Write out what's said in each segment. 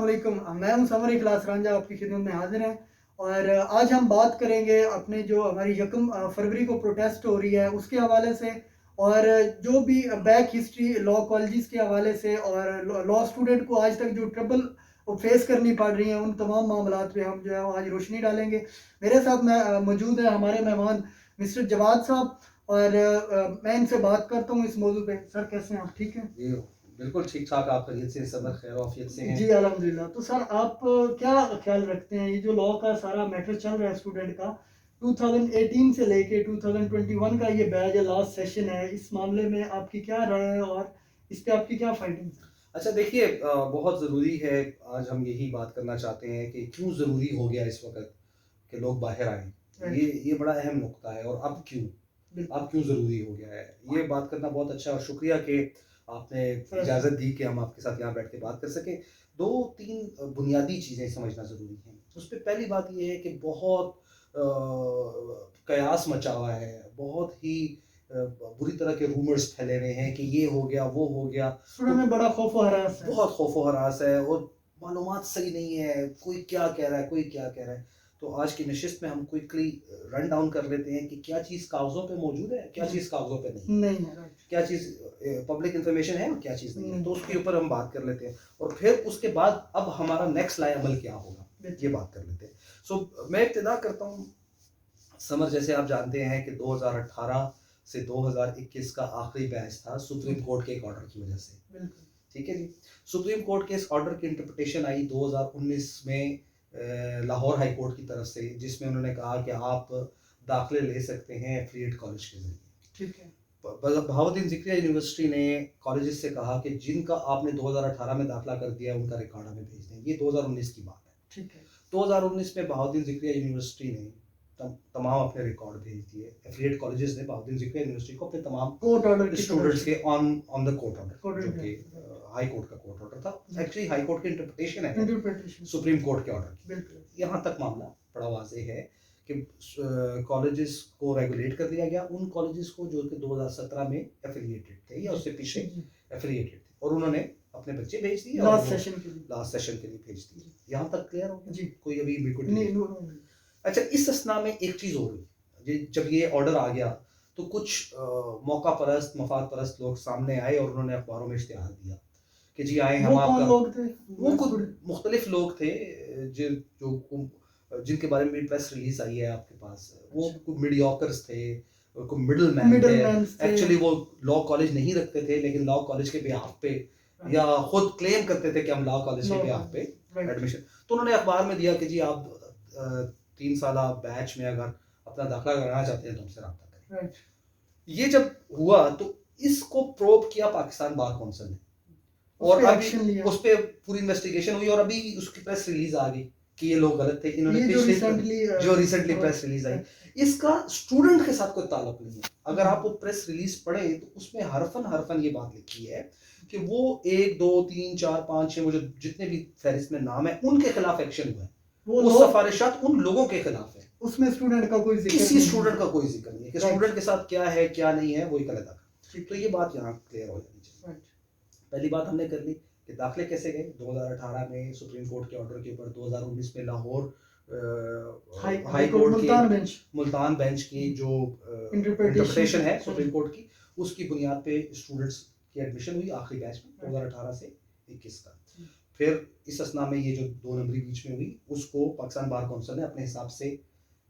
वालेकुम। मैं हूं समर इखलास रांझा, आपकी खिदमत में हाजिर हैं। और आज हम बात करेंगे अपने जो हमारी यकम फरवरी को प्रोटेस्ट हो रही है उसके हवाले से, और जो भी बैक हिस्ट्री लॉ कॉलेजेस के हवाले से, और लॉ स्टूडेंट को आज तक जो ट्रबल फेस करनी पड़ रही है उन तमाम मामलात पे हम जो है वो आज रोशनी डालेंगे। मेरे साथ में मौजूद है हमारे मेहमान मिस्टर जवाद साहब, और मैं इनसे बात करता हूँ इस मौजू पे। सर कैसे हैं आप, ठीक हैं? जी बिल्कुल ठीक ठाक, आप खैरियत से सब खैर आफियत से हैं? जी अल्हम्दुलिल्लाह। तो सर आप क्या ख्याल रखते हैं, ये जो लॉ का सारा मैटर चल रहा है स्टूडेंट का 2018 से लेके 2021 का ये बैच है, लास्ट सेशन है, इस मामले में आपकी क्या राय है और इस पे आपकी क्या फाइंडिंग्स हैं? अच्छा देखिए, बहुत ज़रूरी है, आज हम यही बात करना चाहते हैं कि क्यों ज़रूरी हो गया इस वक्त कि लोग बाहर आएँ। ये बड़ा अहम नुक्ता है, और अब क्यों ज़रूरी हो गया है, ये बात करना बहुत अच्छा, और शुक्रिया कि आपने इजाज़त दी कि हम आपके साथ यहाँ बैठ के बात कर सकें। 2-3 बुनियादी चीज़ें समझना ज़रूरी हैं। उसपे पहली बात ये है कि बहुत कयास मचा हुआ है, बहुत ही बुरी तरह के रूमर्स फैले हुए हैं कि ये हो गया, वो हो गया। स्टूडेंट में बड़ा खौफ व हरास है। बहुत खौफ व हरास है, और मालूमात सही नहीं है, कोई क्या कह रहा है, कोई क्या कह रहा है। तो आज की नशिस्त में हम क्विकली रन डाउन कर लेते हैं कि क्या चीज़ कागज़ों पे मौजूद है, क्या चीज़ कागज़ों पे नहीं है, नहीं है। क्या चीज़ पब्लिक इन्फॉर्मेशन है और क्या चीज़ नहीं है। तो नहीं। उसके ऊपर हम बात कर लेते हैं, और फिर उसके बाद अब हमारा नेक्स्ट लाए अमल क्या होगा, ये बात कर लेते हैं। सो मैं इब्तिदा करता हूँ। समर, जैसे आप जानते हैं कि 2018 से 2021 का आखिरी बैच था सुप्रीम कोर्ट के एक ऑर्डर की वजह से। बिल्कुल। ठीक है जी। सुप्रीम कोर्ट के इस ऑर्डर की इंटरप्रिटेशन आई 2019 में लाहौर हाई कोर्ट की तरफ से, जिसमें उन्होंने कहा कि आप दाखिले ले सकते हैं एफिलिएट कॉलेज के जरिए। ठीक है। बहाउद्दीन ज़िक्रिया यूनिवर्सिटी ने कॉलेजेस से कहा कि जिनका आपने 2018 में दाखिला कर दिया उनका रिकॉर्ड हमें भेज दें। ये 2019 की बात है। ठीक है। 2019 में बहाउद्दीन ज़िक्रिया यूनिवर्सिटी ने तमाम अपने रिकॉर्ड भेज दिए। एफिलिएट कॉलेजेस ने बहाउद्दीन ज़िक्रिया यूनिवर्सिटी को अपने तमाम कोर्ट ऑर्डर स्टूडेंट्स के ऑन द कोर्ट ऑर्डर, जो कि कोर्ट हाई कोर्ट का कोर्ट ऑर्डर था। एक्चुअली हाई कोर्ट की इंटरप्रिटेशन है इंटरप्रिटेशन सुप्रीम कोर्ट के ऑर्डर की। बिल्कुल। यहाँ तक मामला बड़ा वाज़ेह है कि कॉलेजेस को रेगुलेट कर दिया गया, उन कॉलेजेस को जो कि 2017 में एफिलिएटेड थे या उससे पीछे एफिलिएटेड थे, और उन्होंने अपने बच्चे भेज दिए लास्ट सेशन के लिए भेज दिए। यहाँ तक क्लियर हो गया जी? कोई अभी बिल्कुल नहीं। अच्छा, इस असना में एक चीज़ हो रही, जब ये ऑर्डर आ गया तो कुछ मौका परस्त, मफाद परस्त लोग सामने आए और उन्होंने अखबारों में इश्तिहार दिया कि जी आए हम आपका। कौन लोग थे? वो कुछ मुख्तलिफ लोग थे जिनके बारे में प्रेस रिलीज आई है आपके पास। वो कुछ मीडियोकर्स थे, कुछ मिडल मैन थे। एक्चुअली वो लॉ कॉलेज नहीं रखते थे, लेकिन लॉ कॉलेज के बिहाफ पे या खुद क्लेम करते थे कि हम लॉ कॉलेज के बिहाफ पे एडमिशन। तो उन्होंने अखबार में दिया कि जी आप 3 साल बैच में अगर अपना दाखिला कराना चाहते हैं तो हमसे रब्ता करें। ये जब हुआ तो इसको प्रोब किया पाकिस्तान बार काउंसिल ने, और अभी उस पर पूरी इन्वेस्टिगेशन हुई, और अभी उसकी प्रेस रिलीज आ गई कि ये लोग गलत थे। इन्होंने जो रिसेंटली प्रेस रिलीज आई, इसका स्टूडेंट के साथ कोई ताल्लुक नहीं है। अगर आप वो प्रेस रिलीज पढ़े तो उसमें हरफन ये बात लिखी है कि वो 1 2 3 4 5 6 मुझे जितने भी फहरिस्त में नाम है उनके खिलाफ एक्शन हुआ है। वो सिफारिशात उन लोगों के खिलाफ है, उसमें स्टूडेंट का कोई जिक्र, किसी स्टूडेंट का कोई जिक्र नहीं है कि स्टूडेंट के साथ क्या है क्या नहीं है, वो एक अलग है। तो ये बात यहाँ क्लियर हो जानी चाहिए। पहली बात हमने कर ली कि दाखिले कैसे गए। 2018 में सुप्रीम कोर्ट के ऑर्डर के ऊपर 2019 में लाहौर हाई कोर्ट के मुल्तान बेंच की जो इंटरप्रिटेशन है सुप्रीम कोर्ट की, उसकी बुनियाद पे स्टूडेंट्स की एडमिशन हुई आखिरी बैच में 2018 से 21 का। फिर इस असना में ये जो 2 नंबरी बीच में हुई, उसको पाकिस्तान बार काउंसिल ने अपने हिसाब से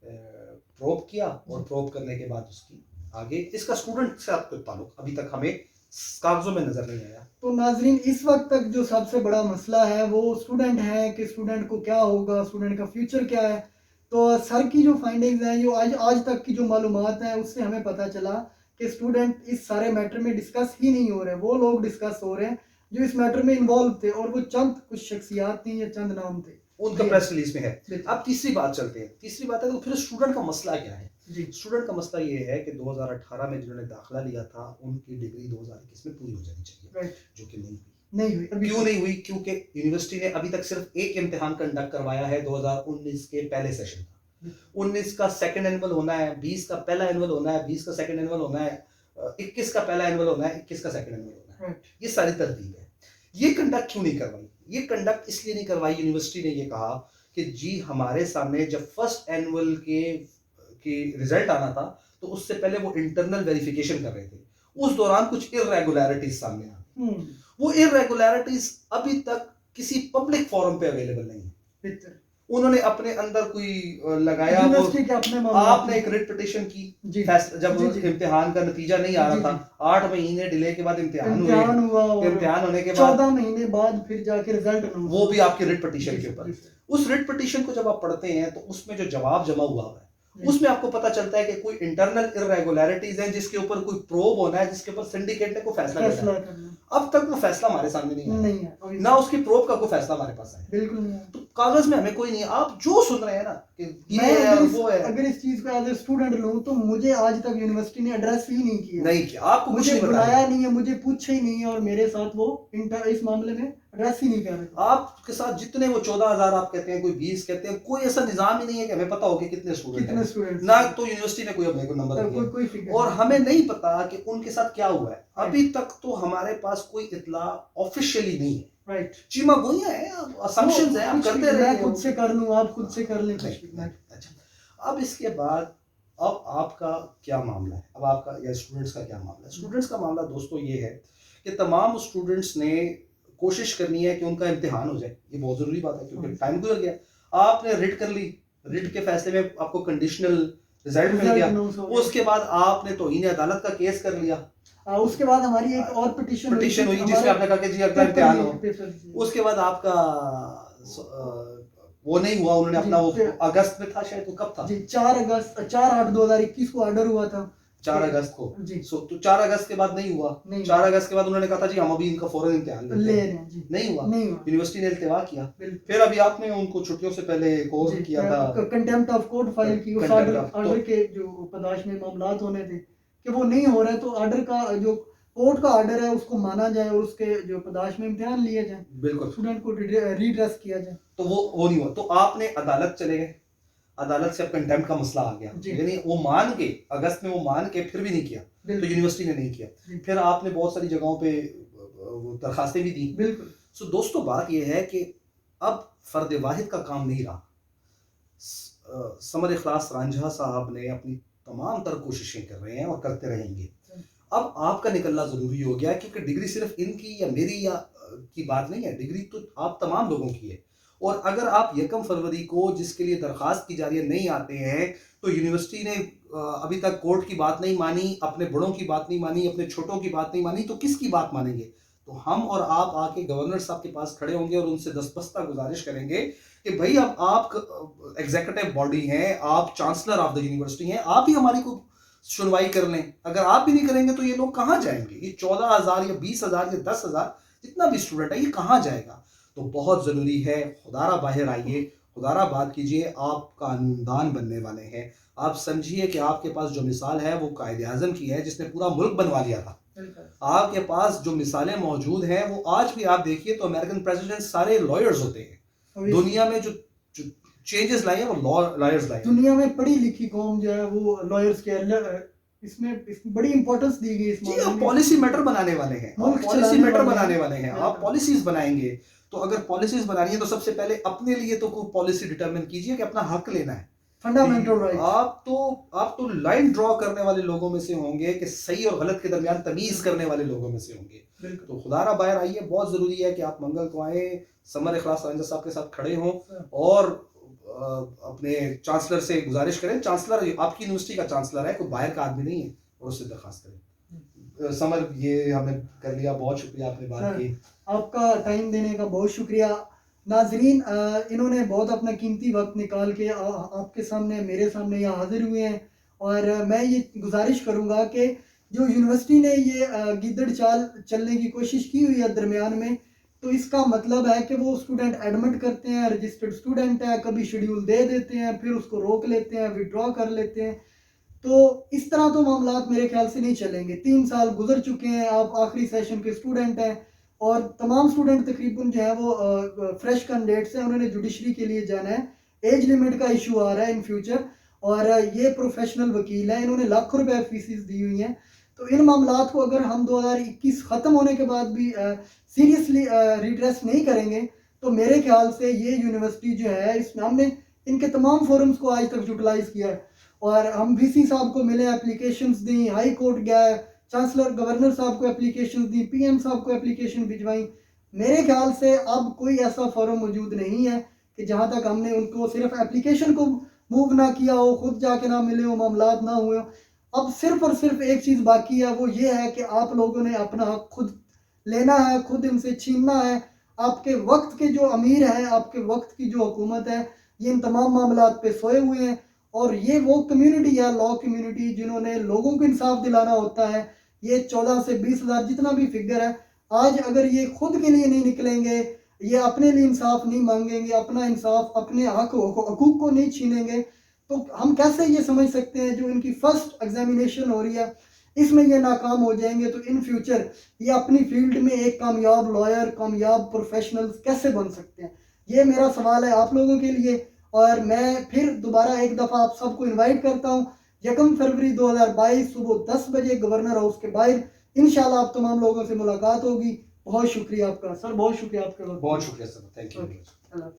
प्रोब किया, और प्रोब करने के बाद उसकी आगे इसका स्टूडेंट से आपको ताल्लुक अभी तक हमें कागजों में नजर नहीं आया। तो नाजरीन, इस वक्त तक जो सबसे बड़ा मसला है वो स्टूडेंट है कि स्टूडेंट को क्या होगा, स्टूडेंट का फ्यूचर क्या है। तो सर की जो फाइंडिंग्स हैं, जो आज तक की जो मालूमात हैं, उससे हमें पता चला कि स्टूडेंट इस सारे मैटर में डिस्कस ही नहीं हो रहे। वो लोग डिस्कस हो रहे हैं जो इस मैटर में इन्वॉल्व थे, और वो चंद कुछ शख्सियात थी या चंद नाम थे, उनका प्रेस रिलीज में है। अब तीसरी बात चलते हैं। तीसरी बात है तो फिर स्टूडेंट का मसला क्या है जी? स्टूडेंट का मसला ये है कि 2018 में जिन्होंने दाखिला लिया था उनकी डिग्री 2021 में पूरी हो जानी चाहिए, जो कि नहीं हुई। क्यों नहीं हुई? क्योंकि यूनिवर्सिटी ने अभी तक सिर्फ एक इम्तिहान कंडक्ट करवाया है 2019 के पहले सेशन का। 19 का सेकंड एनुअल होना है, 20 का पहला एनुअल होना है, 20 का सेकंड एनुअल होना है, 21 का पहला एनुअल होना है, 21 का सेकंड एनुअल होना है। ये सारी तरतीब है। ये कंडक्ट क्यों नहीं करवाई? ये कंडक्ट इसलिए नहीं करवाई, यूनिवर्सिटी ने ये कहा कि जी हमारे सामने जब फर्स्ट एनुअल के रिजल्ट आना था तो उससे पहले वो इंटरनल वेरिफिकेशन कर रहे थे, उस दौरान कुछ इरेगुलरिटीज सामने आ गई। वो इरेगुलरिटीज अभी तक किसी पब्लिक फोरम पे अवेलेबल नहीं है। उन्होंने अपने अंदर कोई लगाया, आपने एक रिट पिटीशन की, जब इम्तिहान का नतीजा नहीं आ रहा था, 8 महीने डिले के बाद इम्तिहान हुआ, इम्तिहान होने के बाद 14 महीने बाद फिर जाके रिजल्ट, वो भी आपके रिट पिटीशन के ऊपर। उस रिट पिटीशन को जब आप पढ़ते हैं तो उसमें जो जवाब जमा हुआ है उसमें आपको पता चलता है कि कोई इंटरनल इरेगुलरिटीज हैं जिसके ऊपर कोई प्रोब होना है, जिसके ऊपर सिंडिकेट ने कोई फैसला करना है। अब तक वो फैसला हमारे सामने नहीं है, ना उसकी प्रोब का कोई फैसला हमारे पास है, बिल्कुल नहीं है। तो कागज में हमें कोई नहीं है। आप जो सुन रहे हैं ना कि ये है वो है, अगर इस चीज को एज ए स्टूडेंट लूं तो मुझे आज तक यूनिवर्सिटी ने एड्रेस ही नहीं किया, आपको मुझे बुलाया नहीं है, मुझे पूछा ही नहीं है, और मेरे साथ वो इस मामले में एड्रेस ही नहीं कर रहे। आपके साथ जितने वो 14,000 आप कहते हैं, कोई 20 कहते हैं, कोई ऐसा निजाम ही नहीं है कि हमें पता हो कि कितने स्टूडेंट हैं, ना तो यूनिवर्सिटी ने कोई अपने को नंबर दिया, और हमें नहीं पता कि उनके साथ क्या हुआ है। अभी तक तो हमारे पास कोई इत्तला ऑफिशियली नहीं है, राइट, चीमा गोइयां हैं, असम्पशंस हैं, आप करते रहे, मैं खुद से कर लूं, आप खुद से कर लें। अच्छा, अब इसके बाद अब आपका क्या मामला है, अब आपका या स्टूडेंट्स का क्या मामला है? स्टूडेंट्स का मामला दोस्तों ये है कि तमाम स्टूडेंट्स ने कोशिश करनी है कि उनका इम्तिहान हो जाए, ये बहुत जरूरी बात है क्योंकि टाइम गुजर गया। आपने रिट कर ली, रिट के फैसले में आपको कंडीशनल रिजल्ट मिल गया, उसके बाद आपने तौहीन अदालत का केस कर लिया, उसके बाद हमारी एक और पिटीशन हुई जिसमें आपने कहा कि जी अगला इम्तिहान हो, उसके बाद आपका वो नहीं हुआ, उन्होंने अपना वो अगस्त में था शायद, तो कब था जी 4/8/2021 को ऑर्डर हुआ था, 4 अगस्त को जी। तो 4 अगस्त के बाद नहीं हुआ, 4 अगस्त के बाद उन्होंने कहा था जी हम अभी इनका फौरन इम्तिहान ले रहे हैं जी, नहीं हुआ, यूनिवर्सिटी ने इल्तिवा किया, फिर अभी आपने उनको छुट्टियों से पहले कोर्ट किया था, कंटेम्प्ट ऑफ कोर्ट फाइल की, उस ऑर्डर के जो पदाश में मामलात होने थे कि वो नहीं हो रहा, तो ऑर्डर का जो कोर्ट का ऑर्डर है उसको माना जाए और उसके जो पदाश में इम्तिहान लिए जाए, बिल्कुल स्टूडेंट को रीड्रेस किया जाए, तो वो नहीं हुआ। तो आपने अदालत चले गए, अदालत से अब कंटेम्प्ट का मसला आ गया, यानी वो मान के अगस्त में वो मान के फिर भी नहीं किया, तो यूनिवर्सिटी ने नहीं किया, फिर आपने बहुत सारी जगहों पे दरखास्तें भी दी, बिल्कुल। सो दोस्तों बात ये है कि अब फर्द वाहिद का काम नहीं रहा, समर इखलास रांझा साहब ने अपनी तमाम तर कोशिशें कर रहे हैं और करते रहेंगे। अब आपका निकलना जरूरी हो गया क्योंकि डिग्री सिर्फ इनकी या मेरी या की बात नहीं है, डिग्री तो आप तमाम लोगों की है, और अगर आप 1 फरवरी को जिसके लिए दरखास्त की जा रही है नहीं आते हैं तो यूनिवर्सिटी ने अभी तक कोर्ट की बात नहीं मानी, अपने बड़ों की बात नहीं मानी, अपने छोटों की बात नहीं मानी, तो किसकी बात मानेंगे? तो हम और आप आके गवर्नर साहब के पास खड़े होंगे और उनसे दस्तबस्ता गुजारिश करेंगे कि भाई अब आप एग्जीक्यूटिव बॉडी हैं, आप चांसलर ऑफ द यूनिवर्सिटी हैं, आप ही हमारी को सुनवाई कर लें। अगर आप भी नहीं करेंगे तो ये लोग कहाँ जाएंगे? ये 14,000 या 20,000 या 10,000 जितना भी स्टूडेंट है ये कहाँ जाएगा? तो बहुत ज़रूरी है, खुदारा बाहर आइए, खुदारा बात कीजिए, आप कानूनदान बनने वाले हैं। आप समझिए कि आपके पास जो मिसाल है वो कायदे आज़म की है जिसने पूरा मुल्क बनवा लिया था। आपके पास जो मिसालें मौजूद हैं वो आज भी आप देखिए तो अमेरिकन प्रेसिडेंट सारे लॉयर्स होते हैं। दुनिया में जो चेंजेस लाए हैं वो लॉयर्स लाए। दुनिया में पढ़ी लिखी कौम जो है वो लॉयर्स के इसमें बड़ी इंपॉर्टेंस दी गई। जी, आप पॉलिसी मैटर बनाने वाले हैं, आप पॉलिसी मैटर बनाने वाले हैं, आप पॉलिसीज बनाएंगे। तो अगर पॉलिसीज बनानी है तो सबसे पहले अपने लिए तो कोई पॉलिसी डिटरमिन कीजिए कि अपना हक लेना है, फंडामेंटल राइट। आप तो लाइन ड्रॉ करने वाले लोगों में से होंगे कि सही और गलत के दरमियान तमीज करने वाले लोगों में से होंगे। तो खुदारा बाहर आइए, बहुत जरूरी है कि आप मंगल को आए, समर इखलास रांझा साहब के साथ खड़े हों और अपने चांसलर से गुजारिश करें। चांसलर आपकी यूनिवर्सिटी का चांसलर है, कोई बाहर का आदमी नहीं है, और उससे दरखास्त करें। समर ये हमने कर लिया, बहुत शुक्रिया आपने बात की, आपका टाइम देने का बहुत शुक्रिया। नाजरीन, इन्होंने बहुत अपना कीमती वक्त निकाल के आपके सामने मेरे सामने यहाँ हाजिर हुए हैं, और मैं ये गुजारिश करूँगा कि जो यूनिवर्सिटी ने ये गिद्दड़ चाल चलने की कोशिश की हुई है दरमियान में, तो इसका मतलब है कि वो स्टूडेंट एडमिट करते हैं, रजिस्टर्ड स्टूडेंट है, कभी शेड्यूल दे देते हैं, फिर उसको रोक लेते हैं, विड्रॉ कर लेते हैं। तो इस तरह तो मामलात मेरे ख्याल से नहीं चलेंगे। 3 साल गुजर चुके हैं, आप आखिरी सेशन के स्टूडेंट हैं, और तमाम स्टूडेंट तकरीबन जो है वो फ्रेश कैंडिडेट्स हैं, उन्होंने जुडिशरी के लिए जाना है। एज लिमिट का इशू आ रहा है इन फ्यूचर, और ये प्रोफेशनल वकील हैं, इन्होंने लाखों रुपए फीसिस दी हुई हैं। तो इन मामलात को अगर हम 2021 ख़त्म होने के बाद भी सीरियसली रिड्रेस नहीं करेंगे तो मेरे ख्याल से ये यूनिवर्सिटी जो है, इसमें हमने इनके तमाम फोरम्स को आज तक यूटिलाइज किया है और हम वीसी साहब को मिले, एप्लीकेशंस दी, हाई कोर्ट गया, चांसलर गवर्नर साहब को एप्लीकेशन दी, पीएम साहब को एप्लीकेशन भिजवाई। मेरे ख्याल से अब कोई ऐसा फोरम मौजूद नहीं है कि जहाँ तक हमने उनको सिर्फ एप्लीकेशन को मूव ना किया हो, खुद जाके ना मिले हो, मामलात ना हुए हो। अब सिर्फ और सिर्फ एक चीज़ बाकी है, वो ये है कि आप लोगों ने अपना हक खुद लेना है, खुद इनसे छीनना है। आपके वक्त के जो अमीर हैं, आपके वक्त की जो हुकूमत है, ये इन तमाम मामलात पे सोए हुए हैं और ये वो कम्युनिटी है, लॉ कम्युनिटी, जिन्होंने लोगों को इंसाफ दिलाना होता है। ये 14 से 20 हज़ार जितना भी फिगर है, आज अगर ये खुद के लिए नहीं निकलेंगे, ये अपने लिए इंसाफ नहीं मांगेंगे, अपना इंसाफ, अपने हकूक़ को नहीं छीनेंगे, तो हम कैसे ये समझ सकते हैं जो इनकी फर्स्ट एग्जामिनेशन हो रही है इसमें ये नाकाम हो जाएंगे तो इन फ्यूचर ये अपनी फील्ड में एक कामयाब लॉयर, कामयाब प्रोफेशनल कैसे बन सकते हैं? ये मेरा सवाल है आप लोगों के लिए। और मैं फिर दोबारा एक दफ़ा आप सबको इनवाइट करता हूँ 1 फरवरी 2022 सुबह 10 बजे गवर्नर हाउस के बाहर इंशाल्लाह आप तमाम लोगों से मुलाकात होगी। बहुत शुक्रिया आपका सर, बहुत शुक्रिया आपका। बहुत शुक्रिया सर, थैंक यू। ओके।